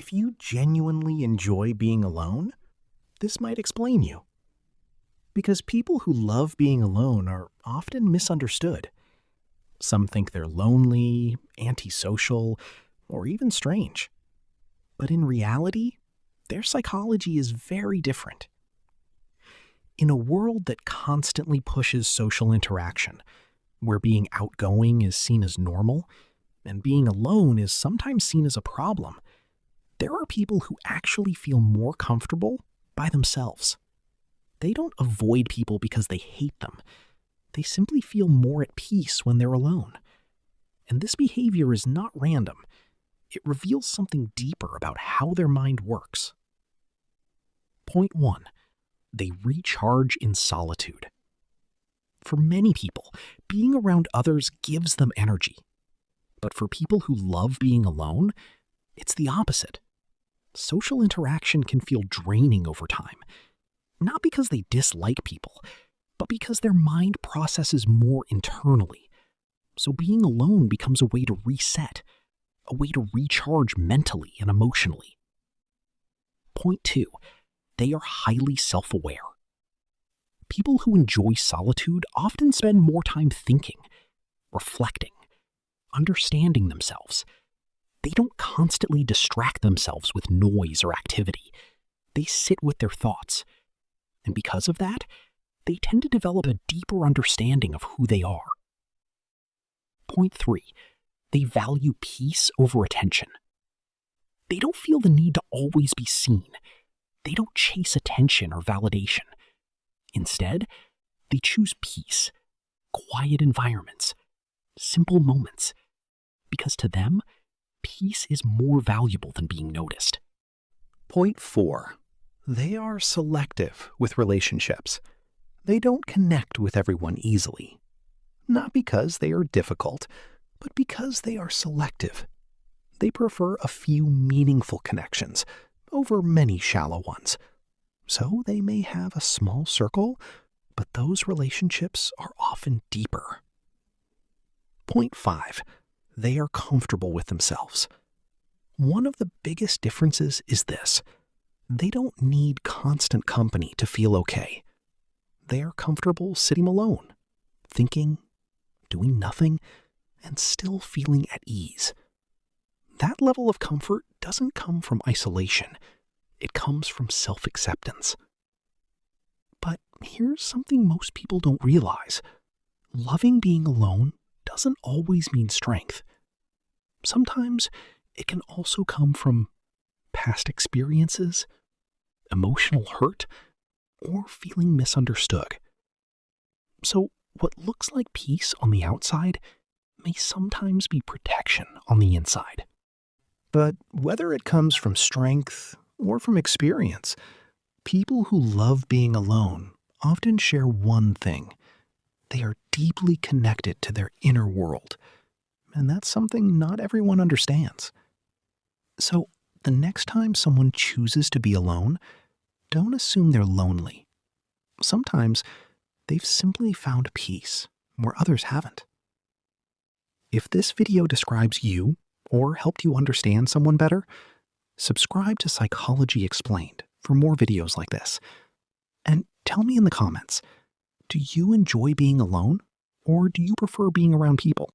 If you genuinely enjoy being alone, this might explain you. Because people who love being alone are often misunderstood. Some think they're lonely, antisocial, or even strange. But in reality, their psychology is very different. In a world that constantly pushes social interaction, where being outgoing is seen as normal, and being alone is sometimes seen as a problem, there are people who actually feel more comfortable by themselves. They don't avoid people because they hate them. They simply feel more at peace when they're alone. And this behavior is not random. It reveals something deeper about how their mind works. Point 1. They recharge in solitude. For many people, being around others gives them energy. But for people who love being alone, it's the opposite. Social interaction can feel draining over time. Not because they dislike people, but because their mind processes more internally. So being alone becomes a way to reset, a way to recharge mentally and emotionally. Point 2. They are highly self-aware. People who enjoy solitude often spend more time thinking, reflecting, understanding themselves. They don't constantly distract themselves with noise or activity. They sit with their thoughts. And because of that, they tend to develop a deeper understanding of who they are. Point 3. They value peace over attention. They don't feel the need to always be seen. They don't chase attention or validation. Instead, they choose peace, quiet environments, simple moments, because to them, peace is more valuable than being noticed. Point 4. They are selective with relationships. They don't connect with everyone easily. Not because they are difficult, but because they are selective. They prefer a few meaningful connections over many shallow ones. So they may have a small circle, but those relationships are often deeper. Point 5. They are comfortable with themselves. One of the biggest differences is this. They don't need constant company to feel okay. They are comfortable sitting alone, thinking, doing nothing, and still feeling at ease. That level of comfort doesn't come from isolation. It comes from self-acceptance. But here's something most people don't realize. Loving being alone doesn't always mean strength. Sometimes it can also come from past experiences, emotional hurt, or feeling misunderstood. So what looks like peace on the outside may sometimes be protection on the inside. But whether it comes from strength or from experience, people who love being alone often share one thing. They are deeply connected to their inner world, and that's something not everyone understands. So, the next time someone chooses to be alone, don't assume they're lonely. Sometimes they've simply found peace where others haven't. If this video describes you or helped you understand someone better, subscribe to Psychology Explained for more videos like this. And tell me in the comments, do you enjoy being alone or do you prefer being around people?